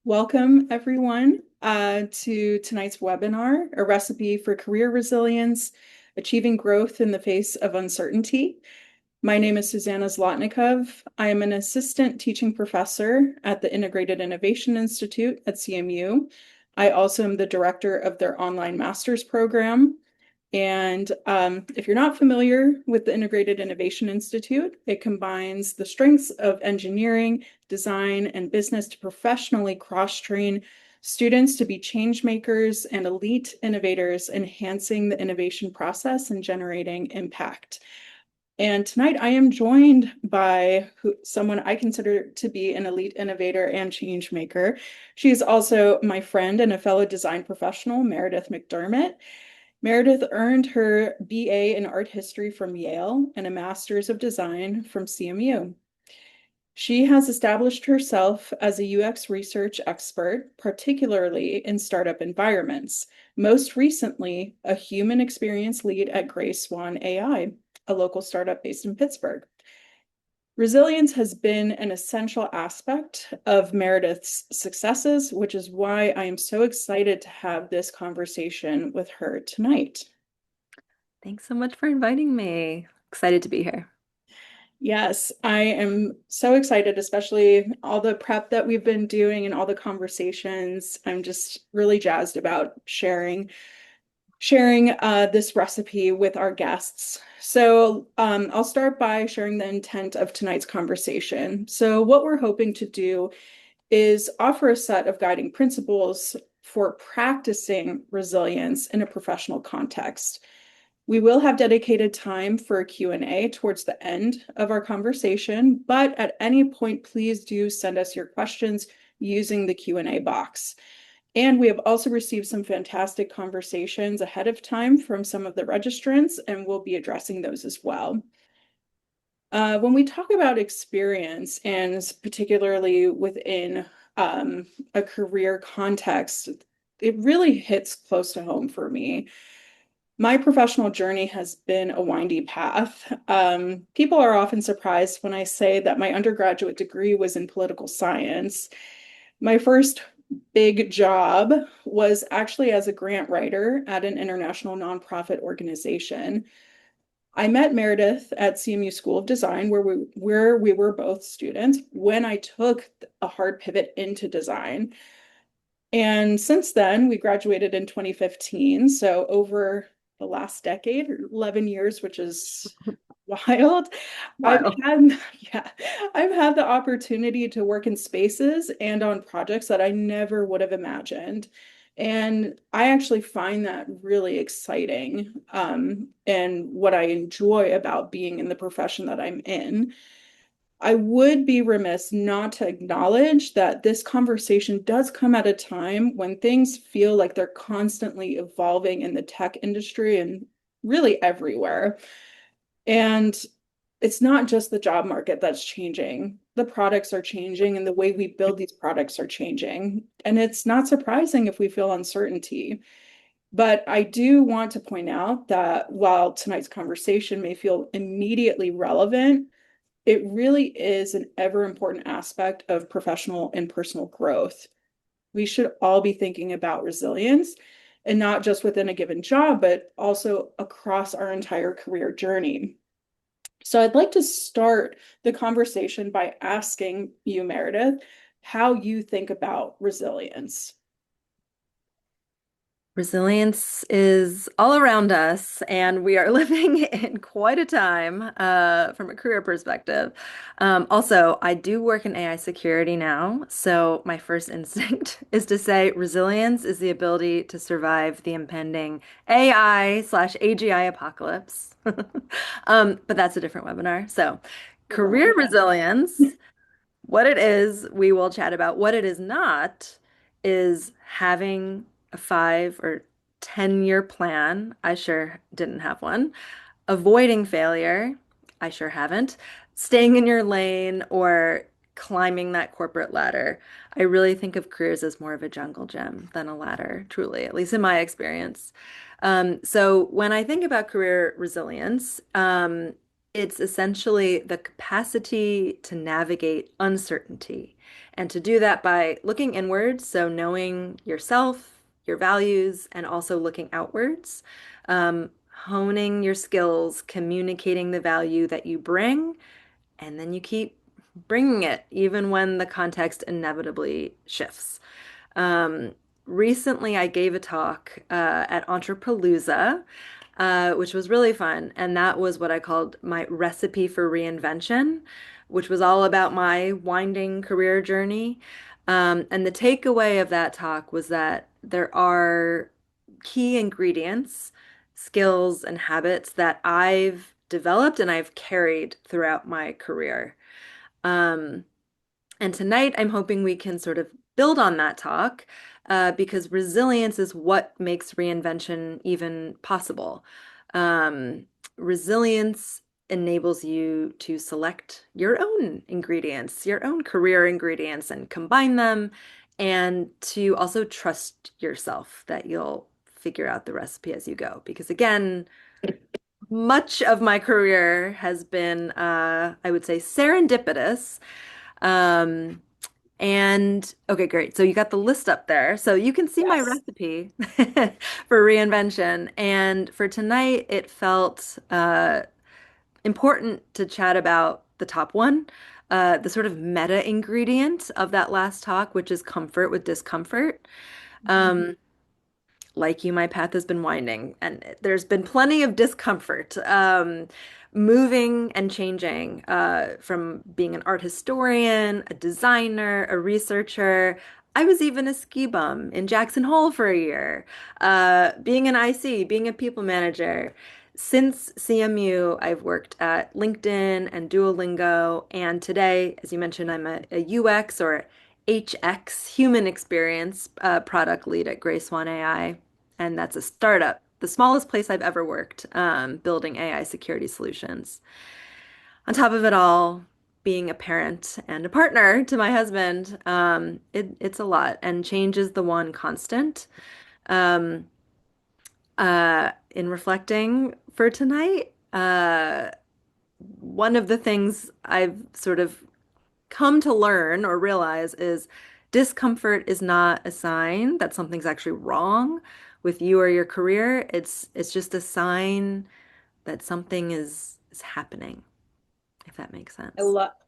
Welcome, everyone, to tonight's webinar, A Recipe for Career Resilience, Achieving Growth in the Face of Uncertainty. My name is Susanna Zlotnikov. I am an assistant teaching professor at the Integrated Innovation Institute at CMU. I also am the director of their online master's program. And if you're not familiar with the Integrated Innovation Institute, it combines the strengths of engineering, design, and business to professionally cross-train students to be change makers and elite innovators, enhancing the innovation process and generating impact. And tonight I am joined by someone I consider to be an elite innovator and change maker. She is also my friend and a fellow design professional, Meredith McDermott. Meredith earned her BA in art history from Yale and a master's of design from CMU. She has established herself as a UX research expert, particularly in startup environments. Most recently, a human experience lead at Gray Swan AI, a local startup based in Pittsburgh. Resilience has been an essential aspect of Meredith's successes, which is why I am so excited to have this conversation with her tonight. Thanks so much for inviting me. Excited to be here. Yes, I am so excited, especially all the prep that we've been doing and all the conversations. I'm just really jazzed about sharing this recipe with our guests. So I'll start by sharing the intent of tonight's conversation. So what we're hoping to do is offer a set of guiding principles for practicing resilience in a professional context. We will have dedicated time for a Q&A towards the end of our conversation, but at any point, please do send us your questions using the Q&A box. And we have also received some fantastic conversations ahead of time from some of the registrants, and we'll be addressing those as well. When we talk about experience, and particularly within a career context, it really hits close to home for me. My professional journey has been a windy path. People are often surprised when I say that my undergraduate degree was in political science. My first big job was actually as a grant writer at an international nonprofit organization. I met Meredith at CMU School of Design, where we were both students, when I took a hard pivot into design. And since then, we graduated in 2015. So over the last decade, 11 years, which is wild. I've Wow. had, yeah, I've had the opportunity to work in spaces and on projects that I never would have imagined. And I actually find that really exciting, and what I enjoy about being in the profession that I'm in. I would be remiss not to acknowledge that this conversation does come at a time when things feel like they're constantly evolving in the tech industry and really everywhere. And it's not just the job market that's changing. The products are changing and the way we build these products are changing. And it's not surprising if we feel uncertainty. But I do want to point out that while tonight's conversation may feel immediately relevant, it really is an ever important aspect of professional and personal growth. We should all be thinking about resilience and not just within a given job, but also across our entire career journey. So I'd like to start the conversation by asking you, Meredith, how you think about resilience. Resilience is all around us, and we are living in quite a time from a career perspective. Also, I do work in AI security now, so my first instinct is to say resilience is the ability to survive the impending AI/AGI apocalypse. But that's a different webinar. So, career resilience. What it is, we will chat about. What it is not is having a 5 or 10 year plan. I sure didn't have one. Avoiding failure. I sure haven't. Staying in your lane or climbing that corporate ladder. I really think of careers as more of a jungle gym than a ladder, truly, at least in my experience. So when I think about career resilience, it's essentially the capacity to navigate uncertainty And to do that by looking inwards, so knowing yourself, your values, and also looking outwards, honing your skills, communicating the value that you bring, and then you keep bringing it even when the context inevitably shifts. Um, Recently, I gave a talk at Entrepalooza, which was really fun. And that was what I called my recipe for reinvention, which was all about my winding career journey. And the takeaway of that talk was that there are key ingredients, skills, and habits that I've developed and I've carried throughout my career. Um, and tonight, I'm hoping we can sort of build on that talk because resilience is what makes reinvention even possible. Um, Resilience enables you to select your own ingredients, your own career ingredients, and combine them, and to also trust yourself that you'll figure out the recipe as you go. Because again, much of my career has been, I would say, serendipitous. Um, and okay, great. So you got the list up there. So you can see my Yes. recipe for reinvention. And for tonight, it felt important to chat about the top one, the sort of meta ingredient of that last talk, which is comfort with discomfort. Um, like you, my path has been winding, and there's been plenty of discomfort, moving and changing, from being an art historian, a designer, a researcher. I was even a ski bum in Jackson Hole for a year, being an IC, being a people manager. Since CMU, I've worked at LinkedIn and Duolingo, and today, as you mentioned, I'm a UX or HX, human experience, product lead at Gray Swan AI, and that's a startup, the smallest place I've ever worked, building AI security solutions. On top of it all, being a parent and a partner to my husband, it's a lot, and change is the one constant. Um, in reflecting for tonight, one of the things I've sort of come to learn or realize is discomfort is not a sign that something's actually wrong with you or your career. It's just a sign that something is happening, if that makes sense.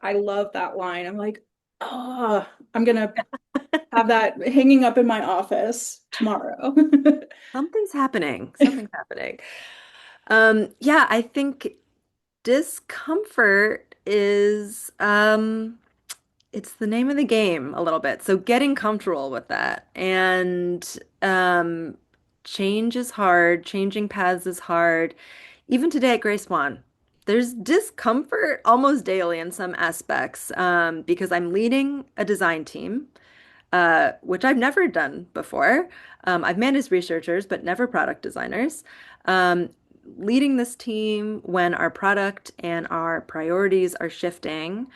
I love that line. I'm like, oh, I'm gonna have that hanging up in my office tomorrow. Something's happening. Something's happening. Yeah, I think discomfort is it's the name of the game a little bit. So getting comfortable with that. And change is hard, changing paths is hard. Even today at Grace Swan, there's discomfort almost daily in some aspects, because I'm leading a design team, which I've never done before. I've managed researchers, but never product designers. Um, Leading this team when our product and our priorities are shifting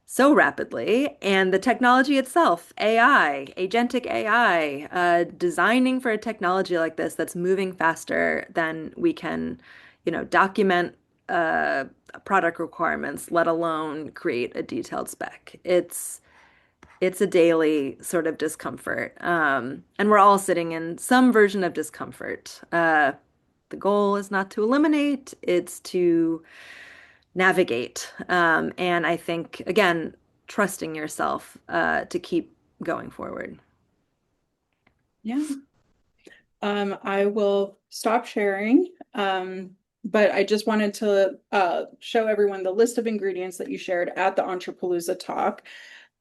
so rapidly, and the technology itself, AI, agentic AI, designing for a technology like this that's moving faster than we can, document product requirements, let alone create a detailed spec. It's a daily sort of discomfort. And we're all sitting in some version of discomfort. The goal is not to eliminate, it's to navigate. And I think, again, trusting yourself to keep going forward. Yeah. I will stop sharing. But I just wanted to show everyone the list of ingredients that you shared at the Entrepalooza talk.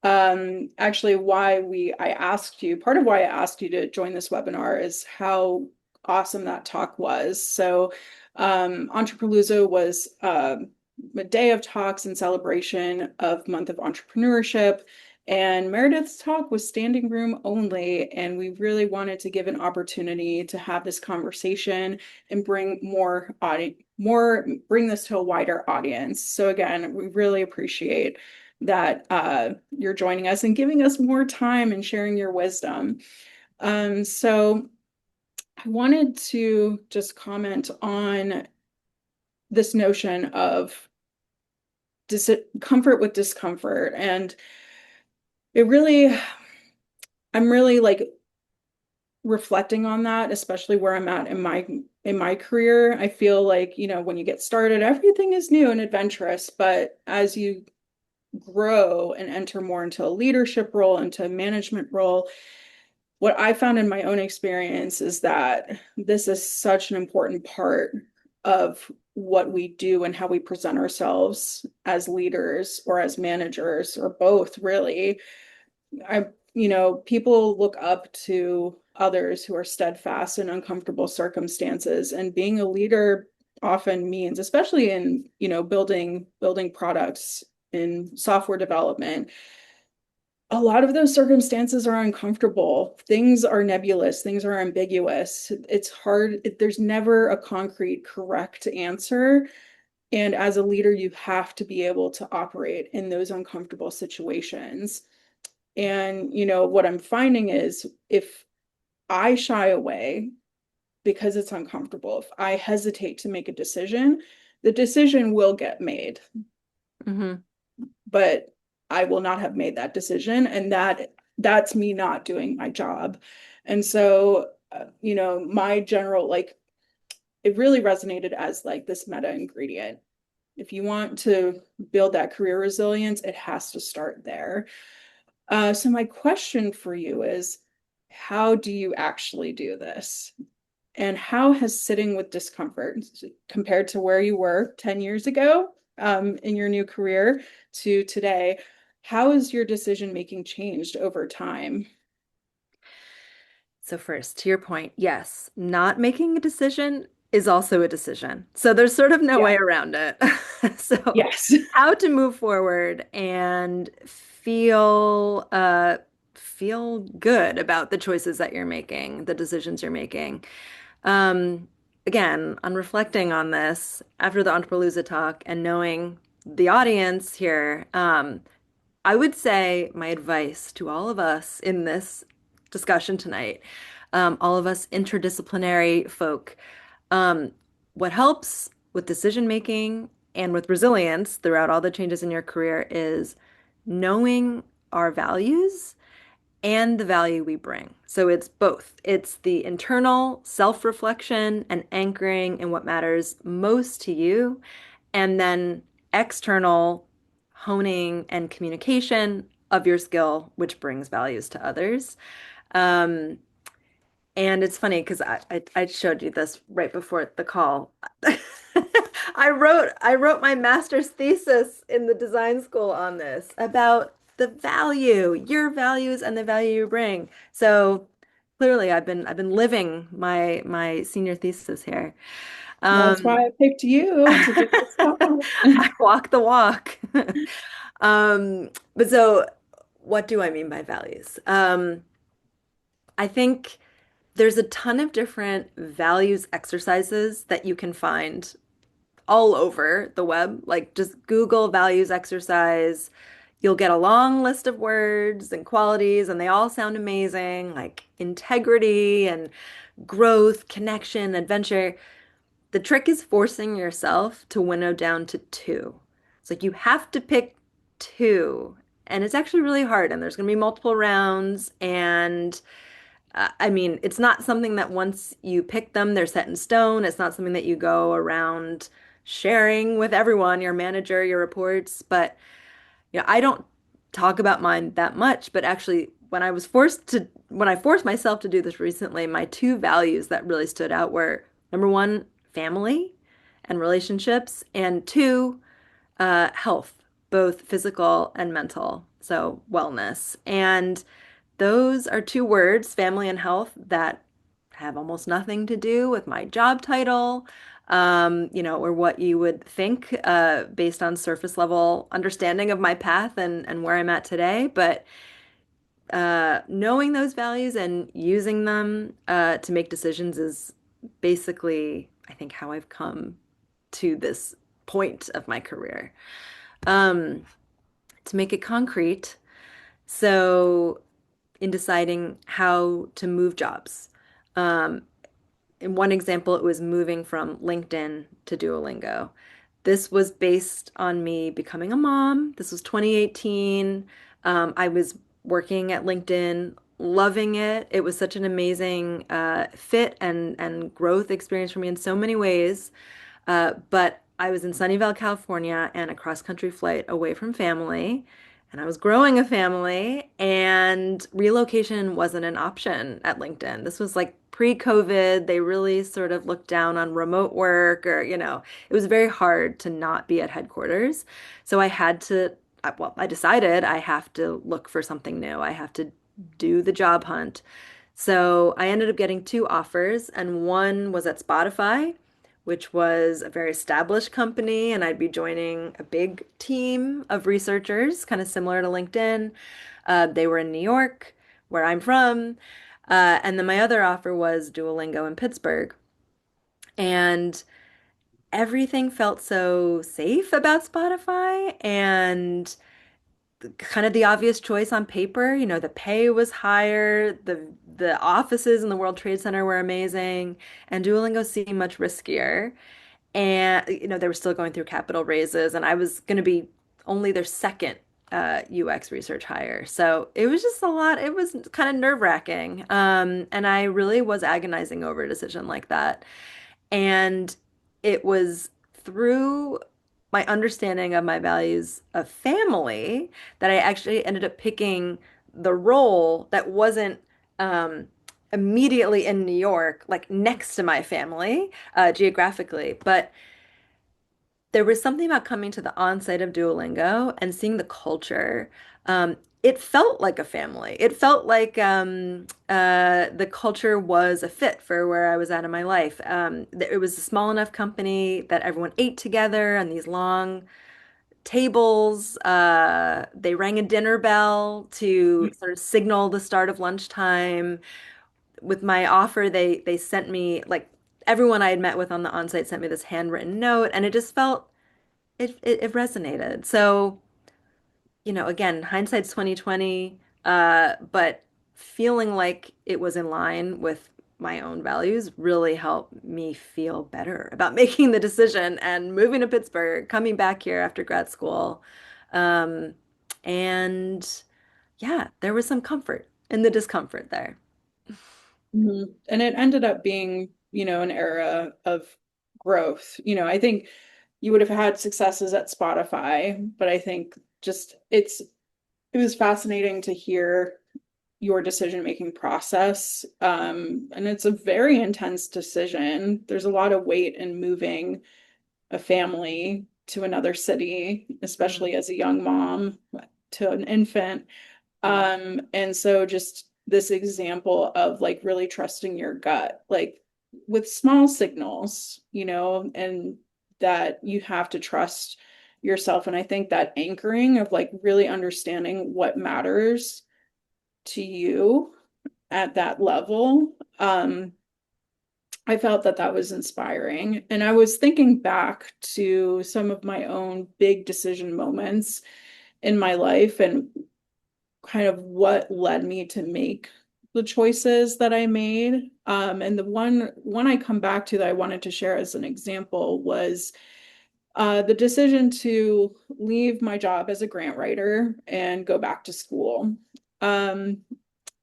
Actually, part of why I asked you to join this webinar is how awesome that talk was. So, Entrepalooza was a day of talks in celebration of Month of Entrepreneurship. And Meredith's talk was standing room only, and we really wanted to give an opportunity to have this conversation and bring bring this to a wider audience. So again, we really appreciate that you're joining us and giving us more time and sharing your wisdom. So I wanted to just comment on this notion of comfort with discomfort. And it really, I'm really like reflecting on that, especially where I'm at in my career. I feel like, when you get started, everything is new and adventurous, but as you grow and enter more into a leadership role, into a management role, what I found in my own experience is that this is such an important part of what we do and how we present ourselves as leaders or as managers or both, really. People look up to others who are steadfast in uncomfortable circumstances, and being a leader often means, especially in, building products in software development, a lot of those circumstances are uncomfortable. Things are nebulous, things are ambiguous. It's hard. There's never a concrete, correct answer. And as a leader, you have to be able to operate in those uncomfortable situations. And, what I'm finding is if I shy away because it's uncomfortable, if I hesitate to make a decision, the decision will get made, Hmm. but I will not have made that decision. And that's me not doing my job. And so, my general, like, it really resonated as like this meta ingredient. If you want to build that career resilience, it has to start there. So my question for you is, how do you actually do this? And how has sitting with discomfort compared to where you were 10 years ago, in your new career to today? How has your decision making changed over time? So first, to your point, yes, not making a decision is also a decision. So there's sort of no Yeah. way around it. So Yes. how to move forward and feel good about the choices that you're making, the decisions you're making. Um, Again, on reflecting on this after the Entrepreneuria talk and knowing the audience here, I would say my advice to all of us in this discussion tonight, all of us interdisciplinary folk, um, what helps with decision making and with resilience throughout all the changes in your career is knowing our values and the value we bring. So it's both. It's the internal self-reflection and anchoring in what matters most to you, and then external honing and communication of your skill, which brings values to others. Um, and it's funny because I showed you this right before the call. I wrote my master's thesis in the design school on this about the value, your values and the value you bring. So clearly I've been living my senior thesis here. That's Um, why I picked you to do this talk. I walk the walk. But so what do I mean by values? I think there's a ton of different values exercises that you can find all over the web. Like just Google values exercise. You'll get a long list of words and qualities, and they all sound amazing, like integrity and growth, connection, adventure. The trick is forcing yourself to winnow down to two. It's like you have to pick two, and it's actually really hard, and there's going to be multiple rounds, and I mean, it's not something that once you pick them, they're set in stone. It's not something that you go around sharing with everyone, your manager, your reports. But I don't talk about mine that much. But actually, when I forced myself to do this recently, my two values that really stood out were number one, family and relationships, and two, health, both physical and mental. So wellness. And those are two words, family and health, that have almost nothing to do with my job title, or what you would think based on surface level understanding of my path and where I'm at today. But knowing those values and using them to make decisions is basically, I think, how I've come to this point of my career. Um, to make it concrete, so in deciding how to move jobs. Um, in one example, it was moving from LinkedIn to Duolingo. This was based on me becoming a mom. This was 2018. I was working at LinkedIn, loving it. It was such an amazing fit and growth experience for me in so many ways. But I was in Sunnyvale, California, and a cross-country flight away from family. And I was growing a family, and relocation wasn't an option at LinkedIn. This was like pre-COVID. They really sort of looked down on remote work, or, it was very hard to not be at headquarters. So I had to, well, I decided I have to look for something new. I have to do the job hunt. So I ended up getting two offers, and one was at Spotify, which was a very established company, and I'd be joining a big team of researchers, kind of similar to LinkedIn. They were in New York, where I'm from. And then my other offer was Duolingo in Pittsburgh. And everything felt so safe about Spotify and kind of the obvious choice on paper. The pay was higher, the offices in the World Trade Center were amazing, and Duolingo seemed much riskier. And they were still going through capital raises, and I was going to be only their second UX research hire. So it was just a lot. It was kind of nerve-wracking. And I really was agonizing over a decision like that. And it was through my understanding of my values of family that I actually ended up picking the role that wasn't immediately in New York, like next to my family, geographically. But there was something about coming to the onsite of Duolingo and seeing the culture. It felt like a family. It felt like the culture was a fit for where I was at in my life. It was a small enough company that everyone ate together on these long tables. They rang a dinner bell to sort of signal the start of lunchtime. With my offer, they sent me, like, everyone I had met with on the onsite sent me this handwritten note, and it just felt it resonated. So, again, hindsight's 2020, but feeling like it was in line with my own values really helped me feel better about making the decision and moving to Pittsburgh, coming back here after grad school. Um, and yeah, there was some comfort in the discomfort there. Mhm. And it ended up being, an era of growth. I think you would have had successes at Spotify, but I think just it was fascinating to hear your decision-making process. And it's a very intense decision. There's a lot of weight in moving a family to another city, Mhm. especially as a young mom to an infant. Yeah. And so just this example of like really trusting your gut, like with small signals, and that you have to trust yourself. And I think that anchoring of like really understanding what matters to you at that level, I felt that that was inspiring. And I was thinking back to some of my own big decision moments in my life and kind of what led me to make the choices that I made. And the one I come back to that I wanted to share as an example was the decision to leave my job as a grant writer and go back to school. Um,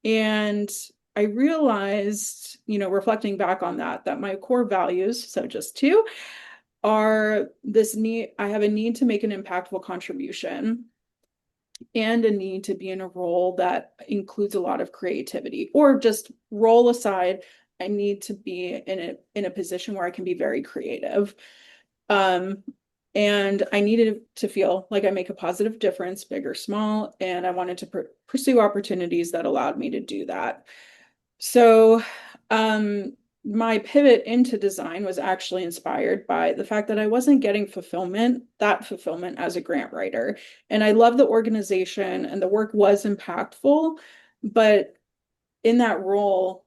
and I realized, reflecting back on that, that my core values, so just two, are this need, I have a need to make an impactful contribution and a need to be in a role that includes a lot of creativity, or just role aside, I need to be in a position where I can be very creative. Um, and I needed to feel like I make a positive difference, big or small, and I wanted to pursue opportunities that allowed me to do that. So, my pivot into design was actually inspired by the fact that I wasn't getting that fulfillment as a grant writer. And I love the organization and the work was impactful, but in that role,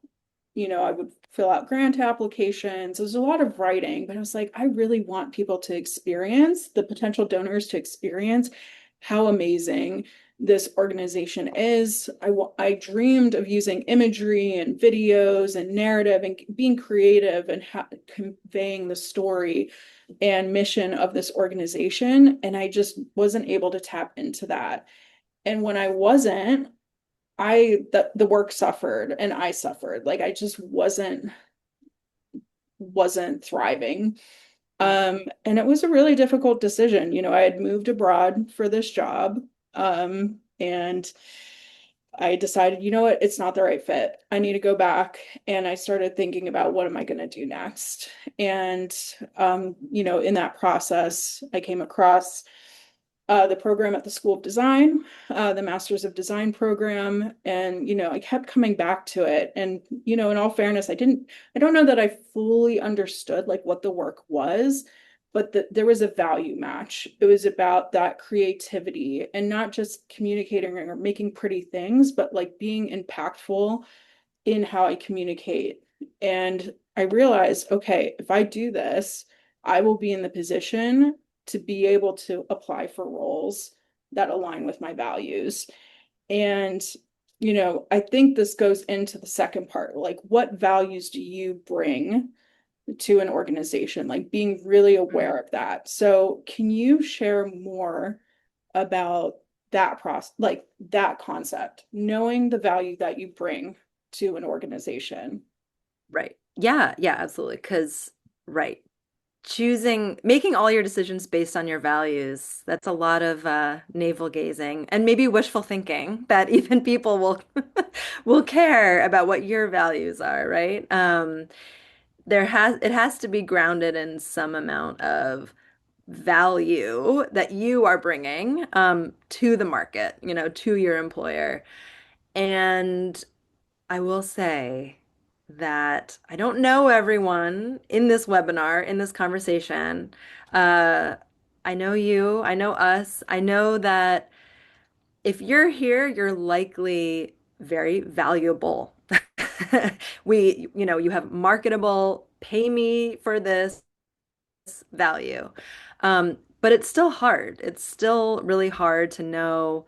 I would fill out grant applications. There's a lot of writing, but I was like, I really want people to experience, the potential donors to experience how amazing this organization is. I dreamed of using imagery and videos and narrative and being creative and conveying the story and mission of this organization. And I just wasn't able to tap into that. And when I wasn't, the work suffered and I suffered. Like I just wasn't thriving. And it was a really difficult decision. You know, I had moved abroad for this job. And I decided, you know what, it's not the right fit. I need to go back. And I started thinking about what am I going to do next? And, in that process, I came across the program at the School of Design, the Masters of Design program. And, I kept coming back to it. And, in all fairness, I don't know that I fully understood like what the work was, but there was a value match. It was about that creativity and not just communicating or making pretty things, but like being impactful in how I communicate. And I realized, okay, if I do this, I will be in the position to be able to apply for roles that align with my values. And, I think this goes into the second part, like what values do you bring to an organization, like being really aware of that. So, can you share more about that process, like that concept, knowing the value that you bring to an organization? Right. Yeah, yeah, absolutely. Because, right, making all your decisions based on your values, that's a lot of navel gazing and maybe wishful thinking that even people will will care about what your values are, right? It has to be grounded in some amount of value that you are bringing to the market, to your employer. And I will say that I don't know everyone in this webinar, in this conversation. Uh, I know you, I know us. I know that if you're here, you're likely very valuable. You have marketable, pay me for this value. But it's still hard. It's still really hard to know,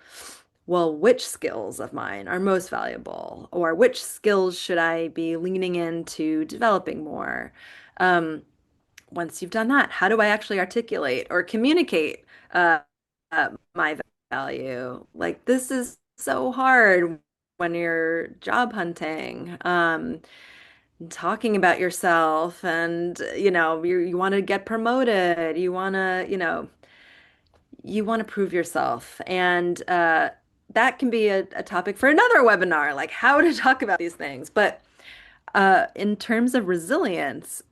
well, which skills of mine are most valuable, or which skills should I be leaning into developing more? Um, Once you've done that, how do I actually articulate or communicate my value? Like, this is so hard when you're job hunting. Talking about yourself and you want to get promoted, you want to prove yourself, and that can be a topic for another webinar, like how to talk about these things. But in terms of resilience,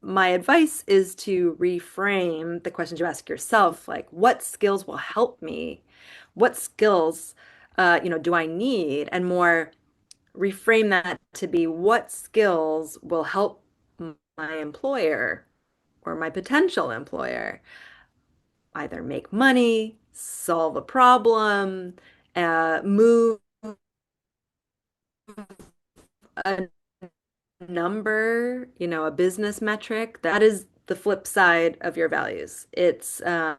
my advice is to reframe the questions you ask yourself, like what skills will help me, what skills do I need, and more reframe that to be what skills will help my employer or my potential employer either make money, solve a problem, move a number, a business metric. That is the flip side of your values. It's um,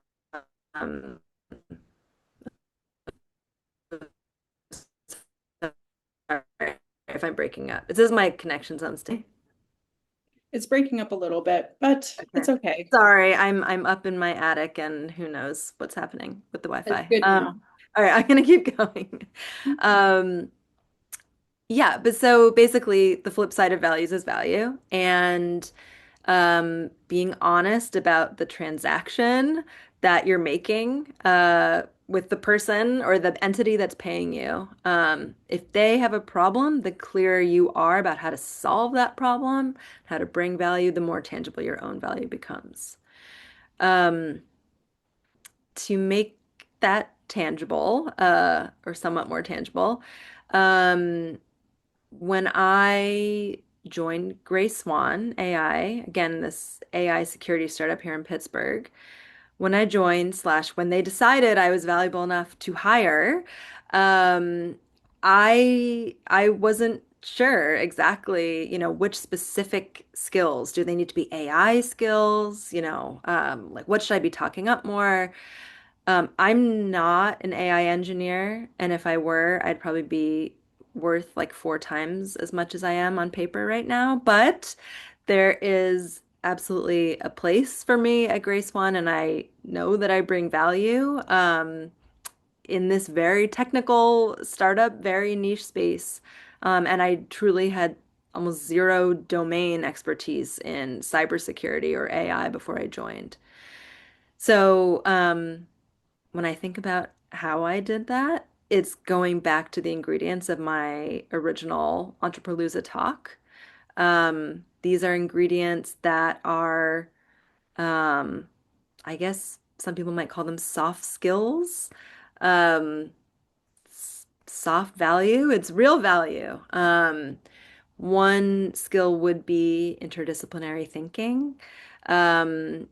sorry if I'm breaking up. It says my connection's unstable. It's breaking up a little bit, but Okay. it's okay. Sorry, I'm up in my attic and who knows what's happening with the It's Wi-Fi. good now. All right, I'm gonna keep going. Um, yeah, but so basically the flip side of values is value, and being honest about the transaction that you're making with the person or the entity that's paying you. If they have a problem, the clearer you are about how to solve that problem, how to bring value, the more tangible your own value becomes. Um, to make that tangible, or somewhat more tangible, um, when I joined Gray Swan AI, again, this AI security startup here in Pittsburgh, when I joined slash when they decided I was valuable enough to hire, um, I wasn't sure exactly, which specific skills. Do they need to be AI skills? Like what should I be talking up more? I'm not an AI engineer, and if I were, I'd probably be worth like four times as much as I am on paper right now. But there is absolutely a place for me at Grace One, and I know that I bring value. in this very technical startup, very niche space. And I truly had almost zero domain expertise in cybersecurity or AI before I joined. So, when I think about how I did that, it's going back to the ingredients of my original Entrepreneuria talk. These are ingredients that are, um, I guess some people might call them soft skills. Um, Soft value, it's real value. One skill would be interdisciplinary thinking. Um,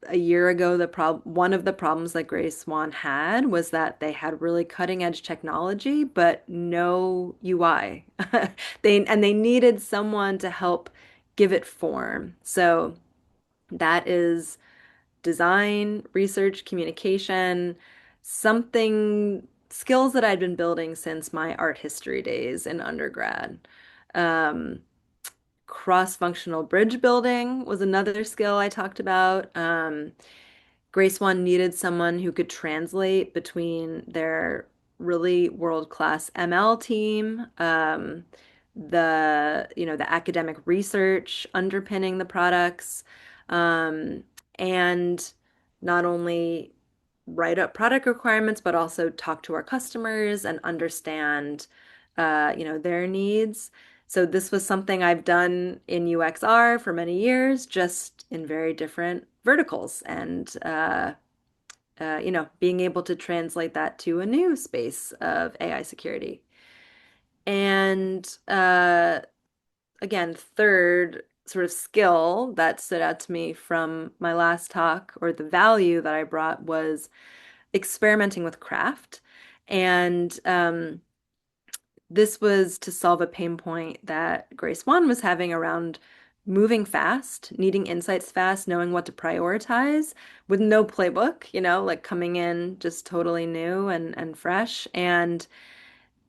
a year ago, one of the problems that Gray Swan had was that they had really cutting edge technology, but no UI. They needed someone to help give it form. So that is design, research, communication, something skills that I'd been building since my art history days in undergrad. Um, Cross-functional bridge building was another skill I talked about. Grace One needed someone who could translate between their really world-class ML team, the academic research underpinning the products, um, and not only write up product requirements, but also talk to our customers and understand, their needs. So this was something I've done in UXR for many years, just in very different verticals, and being able to translate that to a new space of AI security. And again, third sort of skill that stood out to me from my last talk, or the value that I brought, was experimenting with craft. And this was to solve a pain point that Grace One was having around moving fast, needing insights fast, knowing what to prioritize with no playbook, like coming in just totally new and fresh. And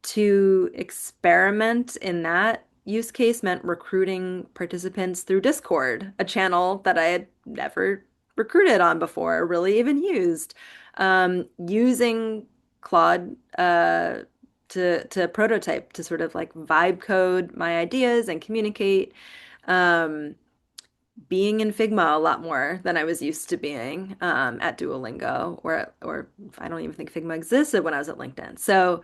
to experiment in that use case meant recruiting participants through Discord, a channel that I had never recruited on before, or really even used. Using Claude to prototype, to sort of like vibe code my ideas and communicate. Um, Being in Figma a lot more than I was used to being at Duolingo, or I don't even think Figma existed when I was at LinkedIn. So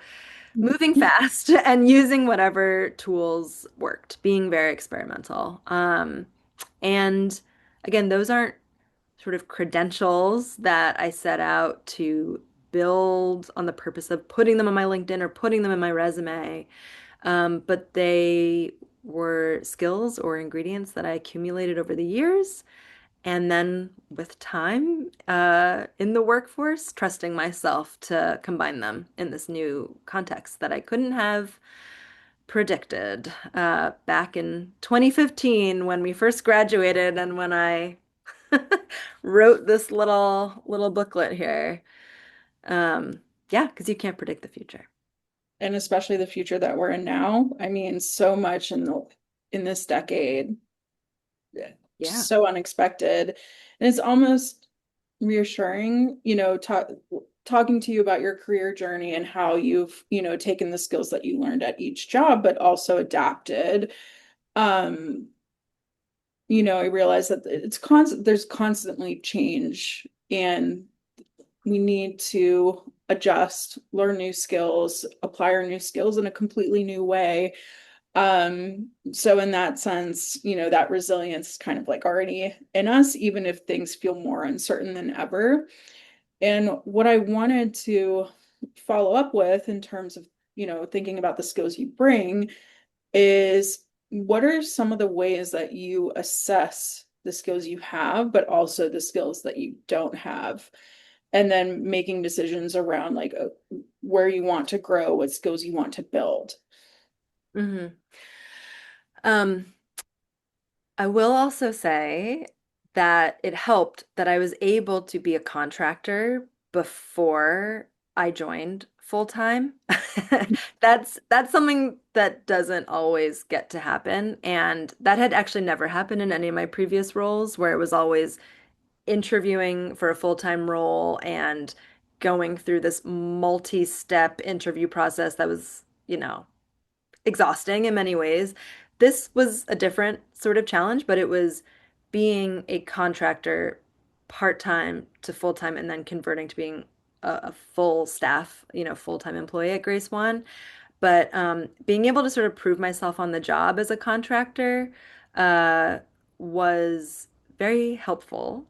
moving fast and using whatever tools worked, being very experimental. And again, those aren't sort of credentials that I set out to build on the purpose of putting them on my LinkedIn or putting them in my resume. But they were skills or ingredients that I accumulated over the years. And then with time, in the workforce, trusting myself to combine them in this new context that I couldn't have predicted back in 2015 when we first graduated, and when I wrote this little booklet here. Um, yeah, because you can't predict the future. And especially the future that we're in now. I mean, so much in this decade, Yeah. so unexpected. And it's almost reassuring, talking to you about your career journey and how you've, taken the skills that you learned at each job, but also adapted. Um, I realize that there's constantly change, and we need to adjust, learn new skills, apply our new skills in a completely new way. So in that sense, that resilience is kind of like already in us, even if things feel more uncertain than ever. And what I wanted to follow up with in terms of, thinking about the skills you bring is, what are some of the ways that you assess the skills you have, but also the skills that you don't have? And then making decisions around like where you want to grow, what skills you want to build. hmm Um, I will also say that it helped that I was able to be a contractor before I joined full time. That's something that doesn't always get to happen, and that had actually never happened in any of my previous roles, where it was always interviewing for a full-time role and going through this multi-step interview process that was, exhausting in many ways. This was a different sort of challenge, but it was being a contractor part-time to full-time and then converting to being a full staff, full-time employee at Grace One. But being able to sort of prove myself on the job as a contractor uh, was very helpful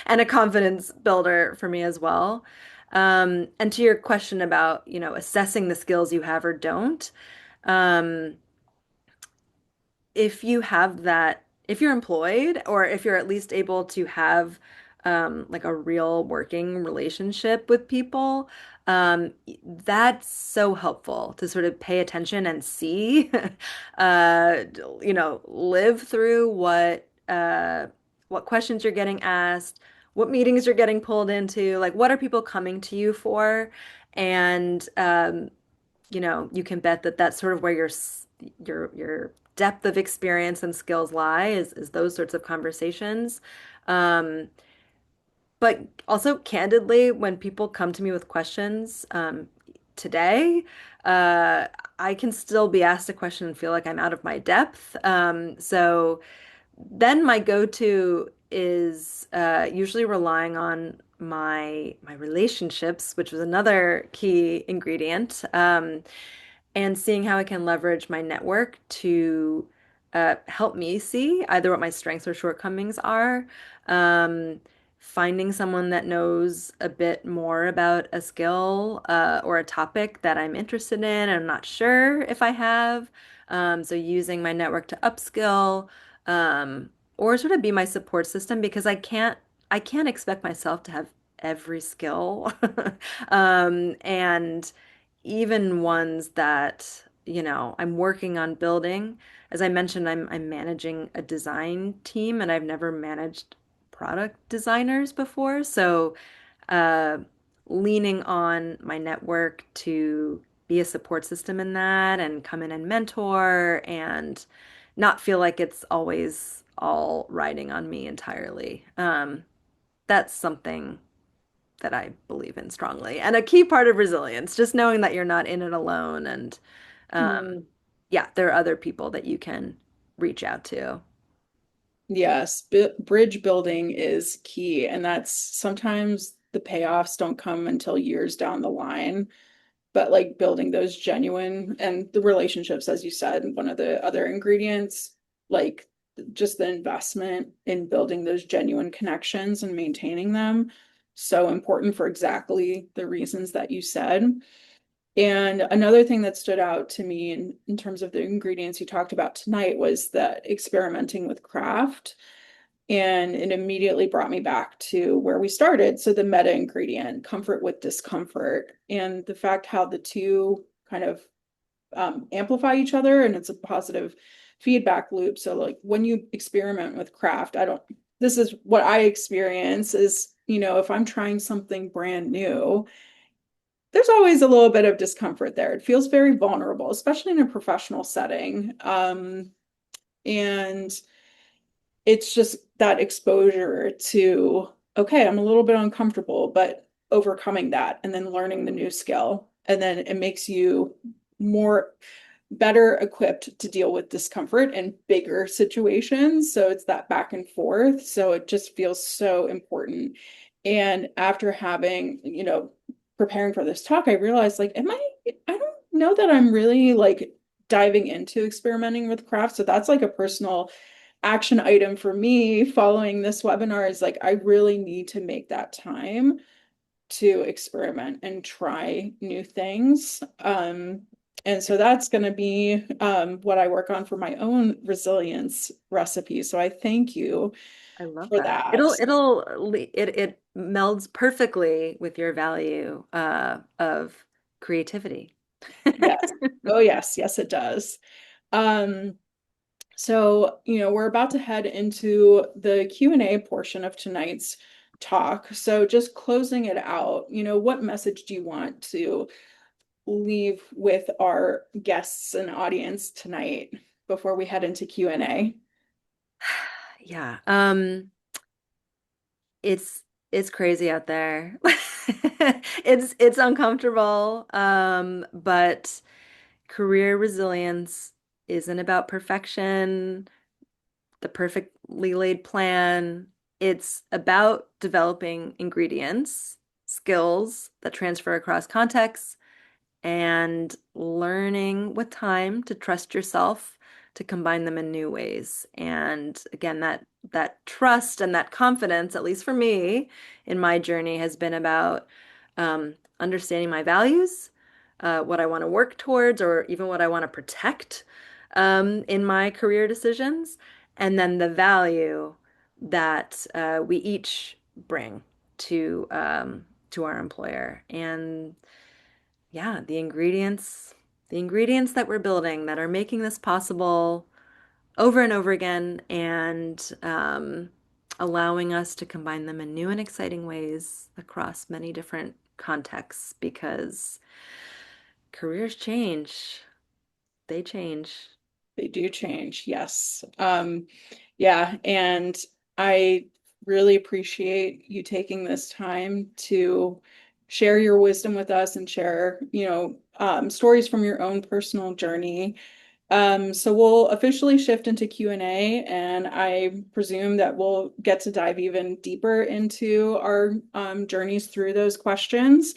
and a confidence builder for me as well. And to your question about, assessing the skills you have or don't, um, if you have that, if you're employed or if you're at least able to have like a real working relationship with people, that's so helpful to sort of pay attention and see, uh, live through what questions you're getting asked, what meetings you're getting pulled into, like what are people coming to you for, and you can bet that that's sort of where your depth of experience and skills lie is those sorts of conversations. Um, but also candidly, when people come to me with questions, today, uh, I can still be asked a question and feel like I'm out of my depth. So then my go-to is usually relying on my relationships, which was another key ingredient, and seeing how I can leverage my network to help me see either what my strengths or shortcomings are. Um, Finding someone that knows a bit more about a skill or a topic that I'm interested in and I'm not sure if I have. So using my network to upskill or sort of be my support system because I can't expect myself to have every skill. And even ones that, I'm working on building. As I mentioned, I'm managing a design team and I've never managed product designers before. So, uh, leaning on my network to be a support system in that and come in and mentor and not feel like it's always all riding on me entirely. That's something that I believe in strongly. And a key part of resilience, just knowing that you're not in it alone. And Hmm. yeah, there are other people that you can reach out to. Yes, bridge building is key, and that's sometimes the payoffs don't come until years down the line. But like building those genuine and the relationships, as you said, one of the other ingredients, like just the investment in building those genuine connections and maintaining them, so important for exactly the reasons that you said. And another thing that stood out to me in terms of the ingredients you talked about tonight was that experimenting with craft. And it immediately brought me back to where we started. So the meta ingredient, comfort with discomfort, and the fact how the two kind of amplify each other and it's a positive feedback loop. So like when you experiment with craft, this is what I experience is, if I'm trying something brand new, there's always a little bit of discomfort there. It feels very vulnerable, especially in a professional setting. And it's just that exposure to, okay, I'm a little bit uncomfortable, but overcoming that and then learning the new skill. And then it makes you more better equipped to deal with discomfort in bigger situations. So it's that back and forth. So it just feels so important. And after having, preparing for this talk, I realized like, I don't know that I'm really like diving into experimenting with craft. So that's like a personal action item for me following this webinar is like, I really need to make that time to experiment and try new things. And so that's going to be what I work on for my own resilience recipe. So I thank you I love for that. that. It melds perfectly with your value of creativity. Yes. Oh, yes. Yes, it does. Um, So, we're about to head into the Q&A portion of tonight's talk. So just closing it out, what message do you want to leave with our guests and audience tonight before we head into Q&A? Yeah. It's It's crazy out there. It's uncomfortable, but career resilience isn't about perfection, the perfectly laid plan. It's about developing ingredients, skills that transfer across contexts, and learning with time to trust yourself to combine them in new ways. And again, that trust and that confidence, at least for me, in my journey, has been about understanding my values, what I want to work towards, or even what I want to protect in my career decisions, and then the value that we each bring to our employer. And yeah, the ingredients that we're building that are making this possible over and over again and allowing us to combine them in new and exciting ways across many different contexts because careers change. They change. They do change, yes. Yeah, and I really appreciate you taking this time to share your wisdom with us and share, stories from your own personal journey. So we'll officially shift into Q&A, and I presume that we'll get to dive even deeper into our journeys through those questions.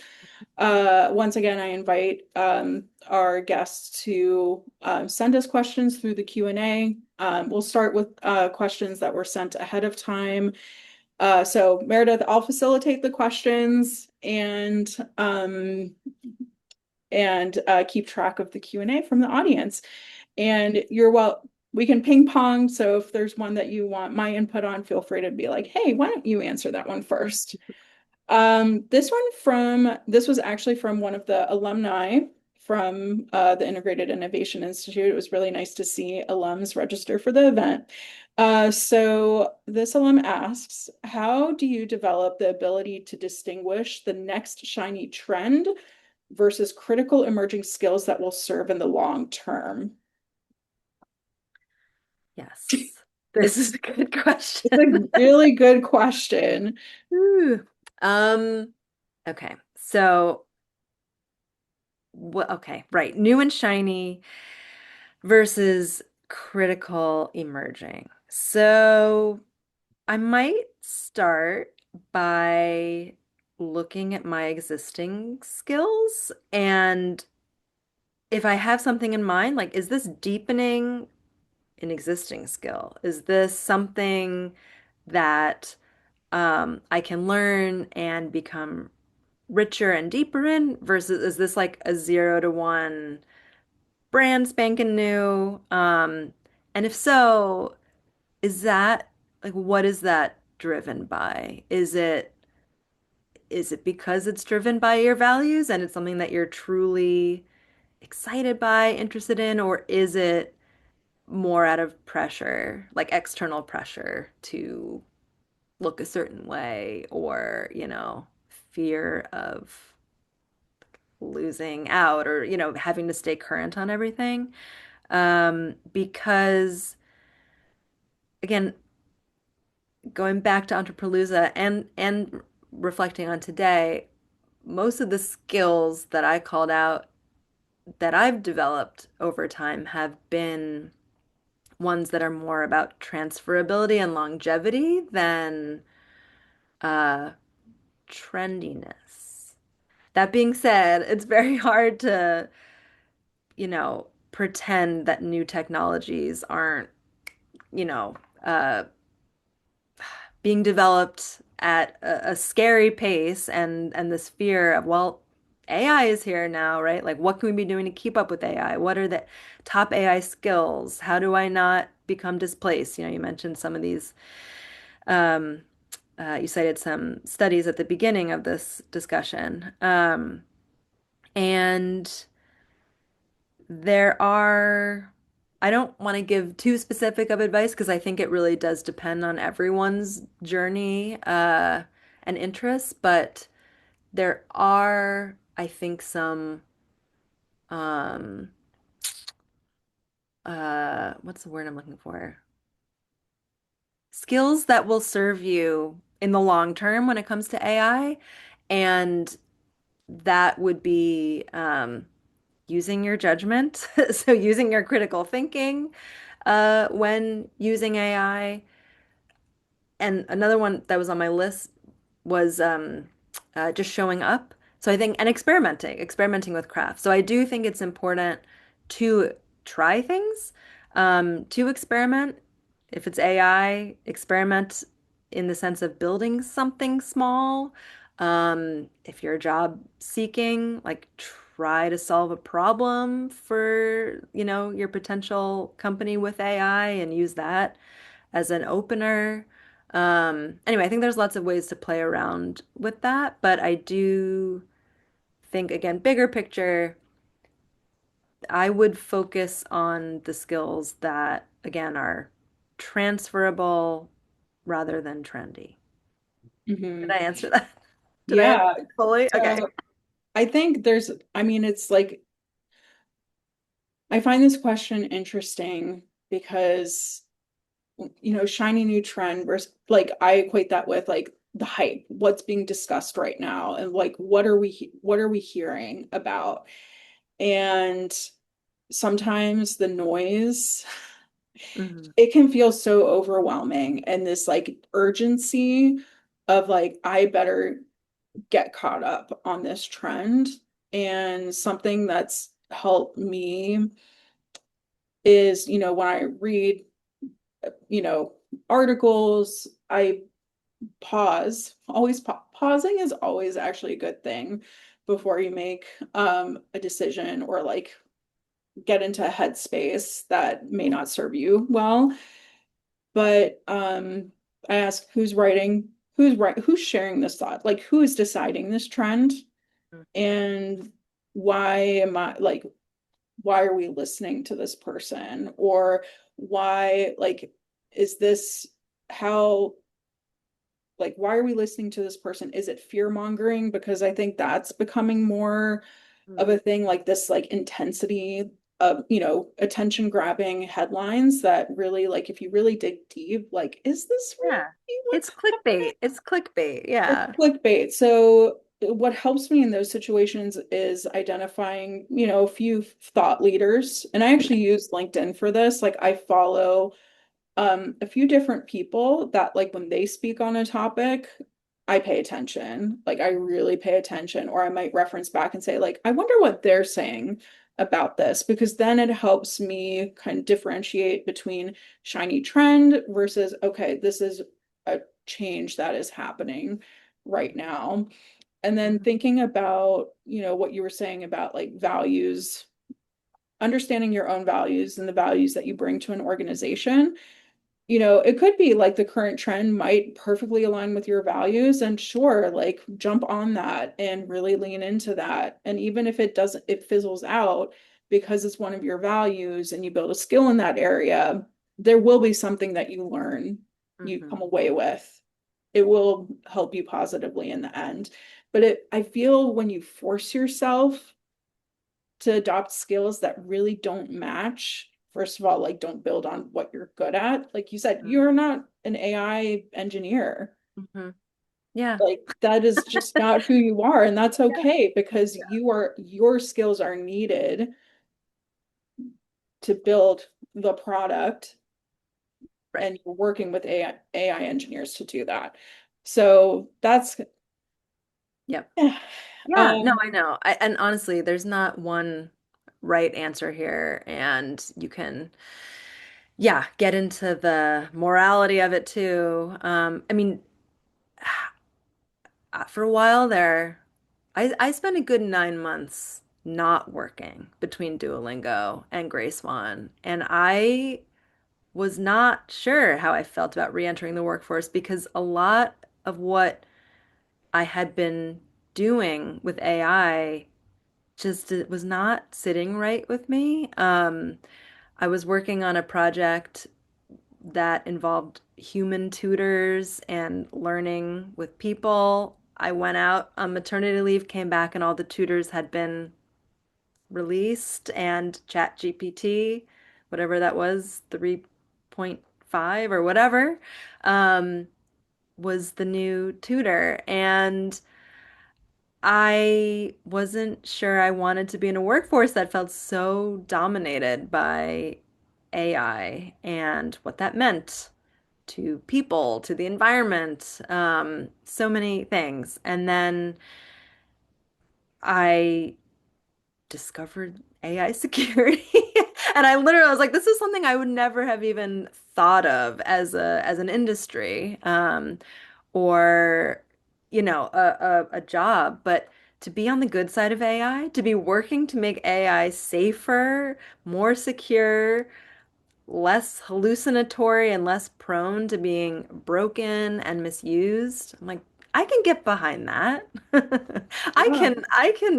Once again, I invite our guests to send us questions through the Q&A. We'll start with questions that were sent ahead of time. So Meredith, I'll facilitate the questions and keep track of the Q&A from the audience. And we can ping pong. So if there's one that you want my input on, feel free to be like, hey, why don't you answer that one first? This was actually from one of the alumni from the Integrated Innovation Institute. It was really nice to see alums register for the event. So this alum asks, how do you develop the ability to distinguish the next shiny trend versus critical emerging skills that will serve in the long term? Yes. This is a good It's question. a really good question. Ooh. Um, okay. So, okay, right. New and shiny versus critical emerging. So I might start by looking at my existing skills. And if I have something in mind, like, is this deepening an existing skill? Is this something that I can learn and become richer and deeper in versus is this like a 0 to 1 brand spanking new? And if so, is that like what is that driven by? Is it because it's driven by your values and it's something that you're truly excited by, interested in, or is it more out of pressure, like external pressure to look a certain way or, fear of losing out or, having to stay current on everything? Because again, going back to Entrepreneuria and reflecting on today, most of the skills that I called out that I've developed over time have been ones that are more about transferability and longevity than uh, trendiness. That being said, it's very hard to, pretend that new technologies aren't, you know, uh, being developed at a scary pace and this fear of, well, AI is here now, right? Like, what can we be doing to keep up with AI? What are the top AI skills? How do I not become displaced? You mentioned some of these, um, you cited some studies at the beginning of this discussion. And there are, I don't want to give too specific of advice because I think it really does depend on everyone's journey and interests, but there are, I think, some um what's the word I'm looking for? Skills that will serve you in the long term when it comes to AI. And that would be using your judgment. So using your critical thinking when using AI. And another one that was on my list was just showing up. So I think, and experimenting with craft. So I do think it's important to try things, to experiment. If it's AI, experiment in the sense of building something small. If you're job seeking, like try to solve a problem for, your potential company with AI and use that as an opener. Anyway, I think there's lots of ways to play around with that, but I do think, again, bigger picture, I would focus on the skills that, again, are transferable rather than trendy. Did Hmm. I answer that? Did I answer Yeah. it fully? Okay. So I think I mean, it's like, I find this question interesting because, shiny new trend versus like, I equate that with like the hype, what's being discussed right now, and like, what are we hearing about? And sometimes the noise, Hmm. it can feel so overwhelming, and this like urgency of like, I better get caught up on this trend. And something that's helped me is, when I read, you know, articles, I pause. Always pausing is always actually a good thing before you make a decision, or like get into a headspace that may not serve you well. But I ask, who's sharing this thought? Like, who is deciding this trend? And why am I like, why are we listening to this person? Or why, like, is this how, like, why are we listening to this person? Is it fear mongering? Because I think that's becoming more of a thing, like this, like, intensity of, attention grabbing headlines that really, like, if you really dig deep, like, is this really Yeah. what's It's happening? clickbait. It's clickbait. It's Yeah. clickbait. So what helps me in those situations is identifying, a few thought leaders. And I actually use LinkedIn for this. Like, I follow a few different people that, like, when they speak on a topic, I pay attention. Like, I really pay attention, or I might reference back and say, like, I wonder what they're saying about this, because then it helps me kind of differentiate between shiny trend versus, okay, this is a change that is happening right now. And then Mhm. thinking about, what you were saying about like values, understanding your own values and the values that you bring to an organization. It could be like the current trend might perfectly align with your values, and sure, like, jump on that and really lean into that. And even if it doesn't, it fizzles out because it's one of your values and you build a skill in that area, there will be something that you learn, you Mhm. come away with. It will help you positively in the end. But I feel when you force yourself to adopt skills that really don't match, first of all, like, don't build on what you're good at. Like you said, you're not an AI engineer. Mhm. Yeah. Like, that is just not who you are, and that's Yeah. okay, because your skills are needed to build the product, Right. and you're working with AI engineers to do that. So that's Yep. yeah. Yeah, no, Um, I know. And honestly, there's not one right answer here, and you can, yeah, get into the morality of it too. I mean, for a while there, I spent a good 9 months not working between Duolingo and Grace One, and I was not sure how I felt about re-entering the workforce because a lot of what I had been doing with AI just it was not sitting right with me. I was working on a project that involved human tutors and learning with people. I went out on maternity leave, came back, and all the tutors had been released, and ChatGPT, whatever that was, 3.5 or whatever, um, was the new tutor, and I wasn't sure I wanted to be in a workforce that felt so dominated by AI and what that meant to people, to the environment, so many things. And then I discovered AI security. And I literally was like, this is something I would never have even thought of as an industry, or a job. But to be on the good side of AI, to be working to make AI safer, more secure, less hallucinatory and less prone to being broken and misused. I'm like, I can get behind that. Yeah.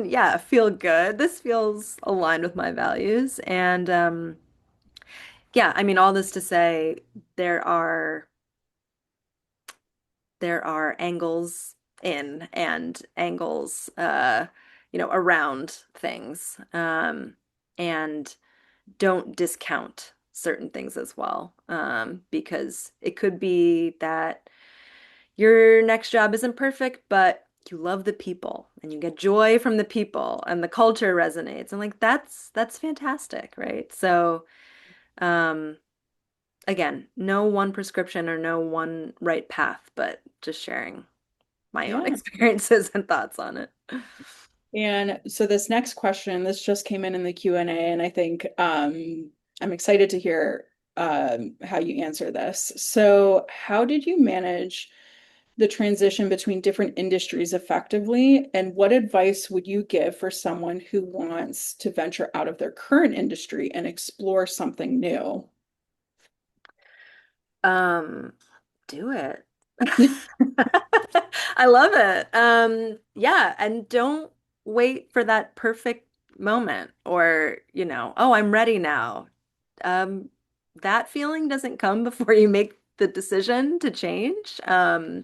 Yeah, feel good. This feels aligned with my values. And yeah, I mean, all this to say, there are there are angles in and angles, around things. And don't discount certain things as well, because it could be that your next job isn't perfect, but you love the people and you get joy from the people and the culture resonates, and like that's fantastic, right? So, um, again, no one prescription or no one right path, but just sharing my own Yeah. experiences and thoughts on it. And so this next question, this just came in the Q&A, and I think I'm excited to hear how you answer this. So, how did you manage the transition between different industries effectively, and what advice would you give for someone who wants to venture out of their current industry and explore something new? Um, do it. I love it. Yeah, and don't wait for that perfect moment or, oh, I'm ready now. Um, that feeling doesn't come before you make the decision to change. I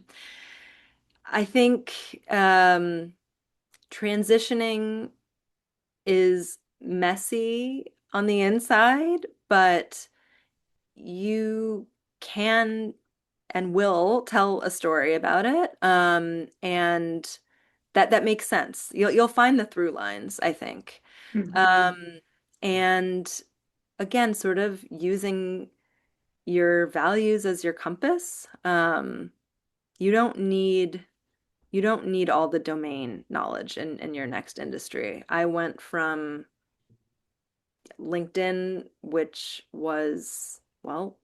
think transitioning is messy on the inside, but you can and will tell a story about it. And that makes sense. You'll find the through lines, I think. Mhm. Um, and again, sort of using your values as your compass. You don't need you don't need all the domain knowledge in your next industry. I went from LinkedIn, which was, well,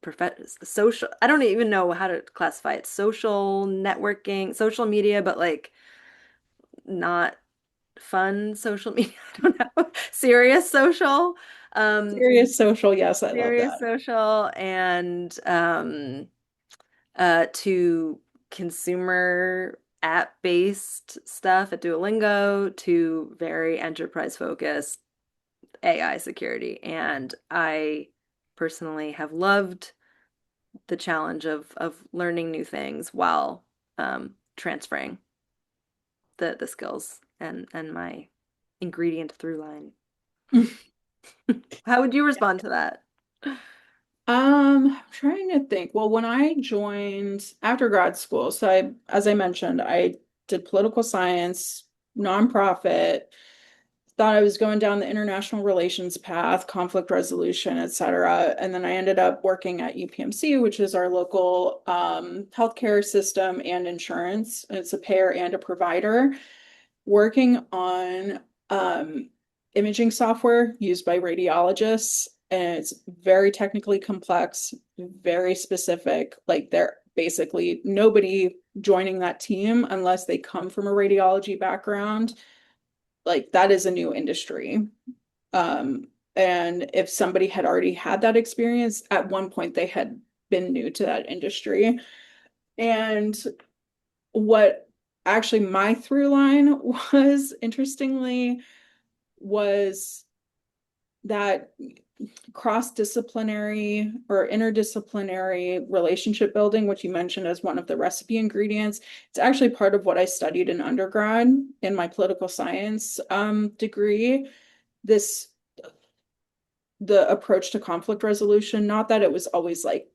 social. I don't even know how to classify it. Social networking, social media, but like not fun social media. I don't know. Serious social. Um, Serious social, yes, I love serious that. social and to consumer app-based stuff at Duolingo to very enterprise focused AI security. And I personally have loved the challenge of learning new things while transferring the skills and my ingredient through line. How would you respond to that? I'm trying to think. Well, when I joined after grad school, so as I mentioned, I did political science, nonprofit, thought I was going down the international relations path, conflict resolution, et cetera. And then I ended up working at UPMC, which is our local healthcare system and insurance. It's a payer and a provider, working on imaging software used by radiologists. And it's very technically complex, very specific. Like they're basically nobody joining that team unless they come from a radiology background. Like that is a new industry. And if somebody had already had that experience, at one point they had been new to that industry. And what actually my through line was, interestingly, was that cross-disciplinary or interdisciplinary relationship building, which you mentioned as one of the recipe ingredients. It's actually part of what I studied in undergrad in my political science degree. This the approach to conflict resolution, not that it was always like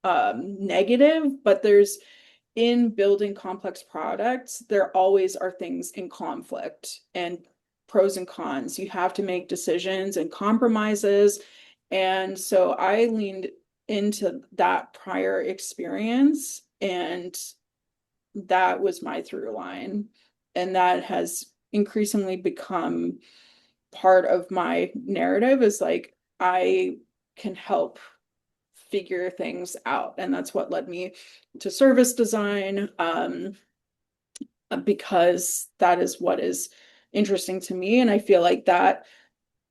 negative, but in building complex products, there always are things in conflict and pros and cons. You have to make decisions and compromises. And so I leaned into that prior experience, and that was my through line. And that has increasingly become part of my narrative, is like I can help figure things out. And that's what led me to service design, because that is what is interesting to me. And I feel like that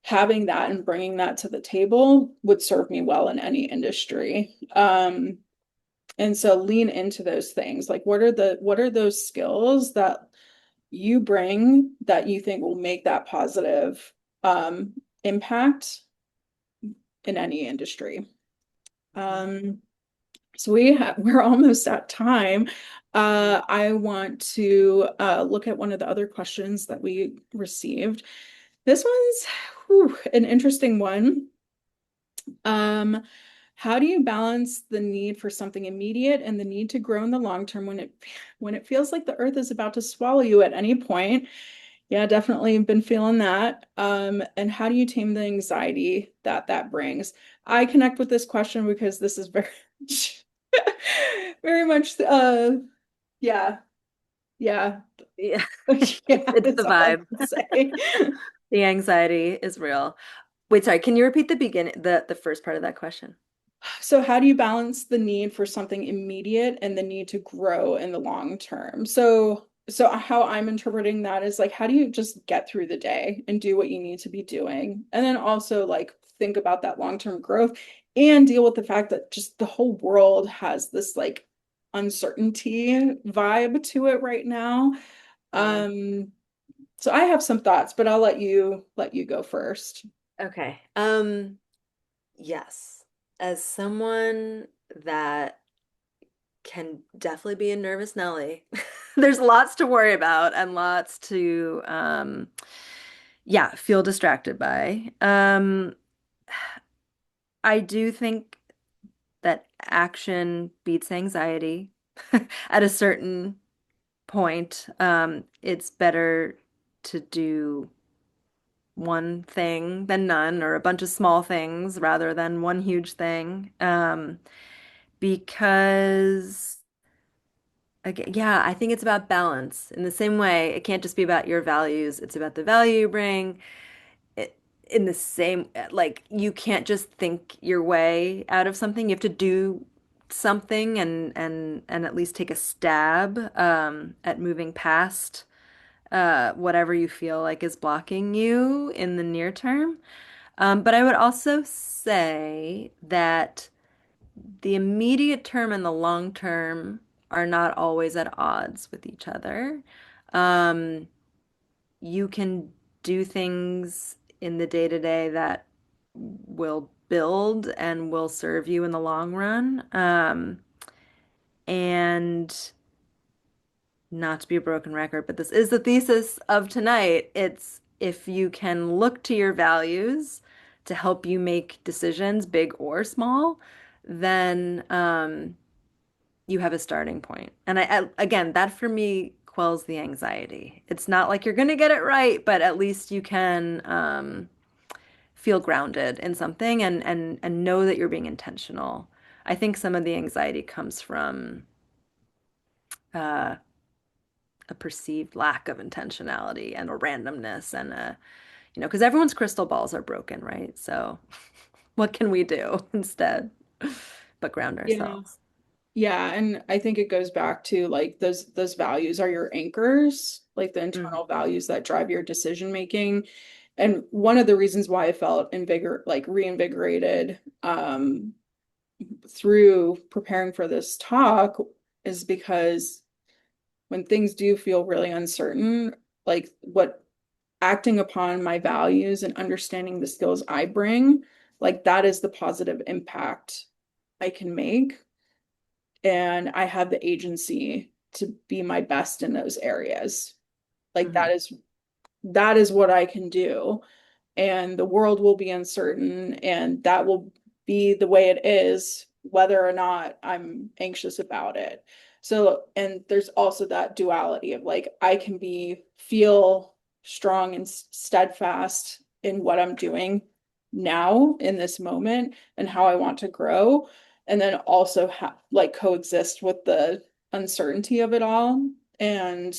having that and bringing that to the table would serve me well in any industry. And so lean into those things. Like what are those skills that you bring that you think will make that positive impact in any industry? Um, so we're almost at time. I want to look at one of the other questions that we received. This one's an interesting one. Um, how do you balance the need for something immediate and the need to grow in the long term when it feels like the earth is about to swallow you at any point? Yeah, definitely been feeling that. And how do you tame the anxiety that that brings? I connect with this question because this is very very much yeah, yeah. Yeah. Yeah, It's that's the all I vibe. can say. The anxiety is real. Wait, sorry, can you repeat the first part of that question? So how do you balance the need for something immediate and the need to grow in the long term? So how I'm interpreting that is like, how do you just get through the day and do what you need to be doing? And then also like think about that long-term growth and deal with the fact that just the whole world has this like uncertainty vibe to it right now. Yeah. Um, so I have some thoughts, but I'll let you go first. Okay. Yes. As someone that can definitely be a nervous Nelly, there's lots to worry about and lots to yeah, feel distracted by. I do think that action beats anxiety at a certain point. It's better to do one thing than none, or a bunch of small things rather than one huge thing. Because again, yeah, I think it's about balance. In the same way, it can't just be about your values, it's about the value you bring. It, in the same, like, you can't just think your way out of something. You have to do something and at least take a stab at moving past whatever you feel like is blocking you in the near term. But I would also say that the immediate term and the long term are not always at odds with each other. Um, you can do things in the day to day that will build and will serve you in the long run. And not to be a broken record, but this is the thesis of tonight. It's if you can look to your values to help you make decisions, big or small, then you have a starting point. And again, that for me quells the anxiety. It's not like you're going to get it right, but at least you can feel grounded in something and know that you're being intentional. I think some of the anxiety comes from uh, a perceived lack of intentionality and a randomness and a, because everyone's crystal balls are broken, right? So what can we do instead but ground Yeah. ourselves? Yeah, and I think it goes back to like those values are your anchors, like the Mhm. internal values that drive your decision making. And one of the reasons why I felt reinvigorated through preparing for this talk is because when things do feel really uncertain, like what acting upon my values and understanding the skills I bring, like that is the positive impact I can make, and I have the agency to be my best in those areas. Like Mhm. that is what I can do. And the world will be uncertain, and that will be the way it is, whether or not I'm anxious about it. So, and there's also that duality of like, I can feel strong and steadfast in what I'm doing now in this moment and how I want to grow. And then also like coexist with the uncertainty of it all. And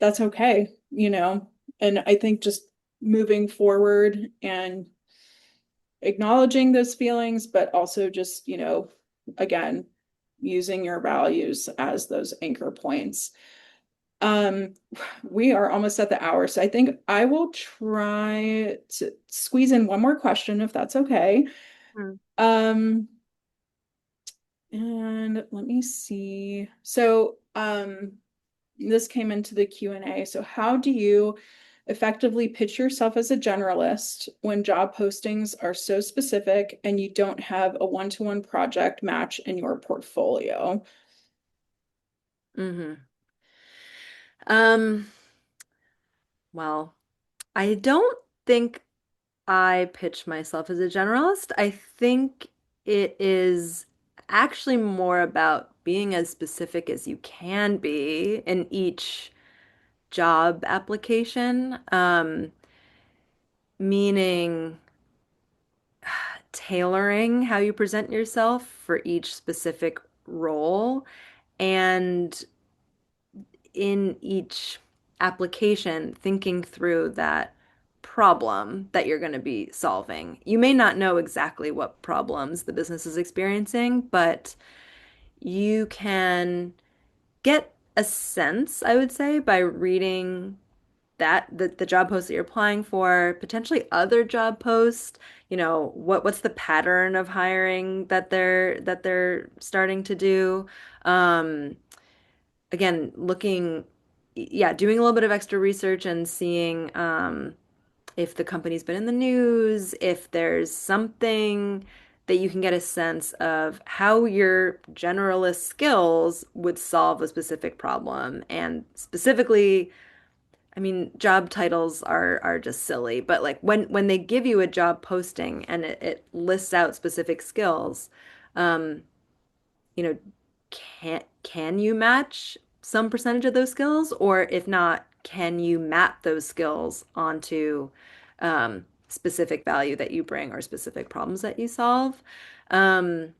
that's okay, you know? And I think just moving forward and acknowledging those feelings, but also just, again, using your values as those anchor points. Um, we are almost at the hour, so I think I will try to squeeze in one more question if that's okay. Mm. Um, and let me see. So, this came into the Q&A. So how do you effectively pitch yourself as a generalist when job postings are so specific and you don't have a one-to-one project match in your portfolio? hmm Um, well, I don't think I pitch myself as a generalist. I think it is actually more about being as specific as you can be in each job application, meaning tailoring how you present yourself for each specific role. And in each application, thinking through that problem that you're going to be solving. You may not know exactly what problems the business is experiencing, but you can get a sense, I would say, by reading the job post that you're applying for, potentially other job posts, what's the pattern of hiring that they're starting to do. Um, Again, doing a little bit of extra research and seeing if the company's been in the news, if there's something that you can get a sense of how your generalist skills would solve a specific problem. And specifically, I mean, job titles are just silly, but like when they give you a job posting and it lists out specific skills, um, you know, can you match some percentage of those skills? Or if not, can you map those skills onto specific value that you bring or specific problems that you solve? Um,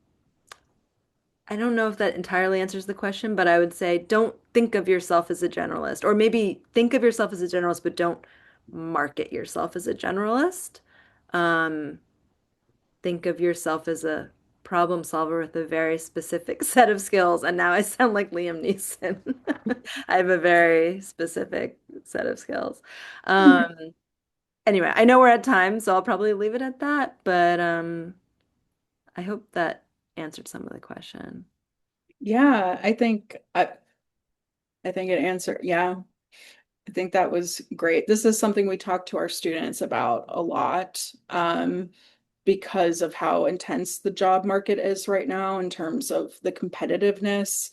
I don't know if that entirely answers the question, but I would say don't think of yourself as a generalist, or maybe think of yourself as a generalist, but don't market yourself as a generalist. Um, think of yourself as a problem solver with a very specific set of skills. And now I sound like Liam Neeson. I have a very specific set of skills. Um, anyway, I know we're at time, so I'll probably leave it at that, but I hope that answered some of the question. Yeah, I think it answered. Yeah, I think that was great. This is something we talk to our students about a lot, because of how intense the job market is right now in terms of the competitiveness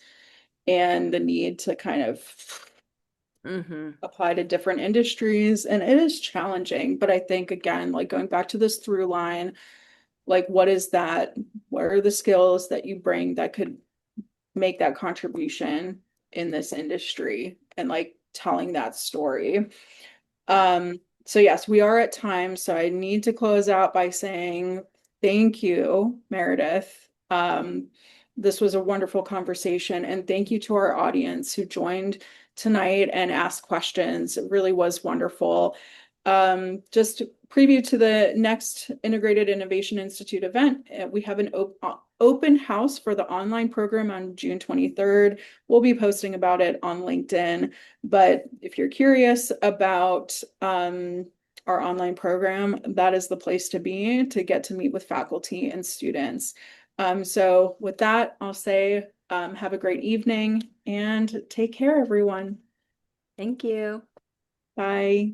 and the need to kind of hmm apply to different industries. And it is challenging, but I think again, like going back to this through line, like what is that? What are the skills that you bring that could make that contribution in this industry and like telling that story? So yes, we are at time, so I need to close out by saying thank you, Meredith. This was a wonderful conversation, and thank you to our audience who joined tonight and asked questions. It really was wonderful. Just preview to the next Integrated Innovation Institute event. We have an open house for the online program on June 23rd. We'll be posting about it on LinkedIn. But if you're curious about our online program, that is the place to be to get to meet with faculty and students. So with that, I'll say have a great evening and take care, everyone. Thank you. Bye.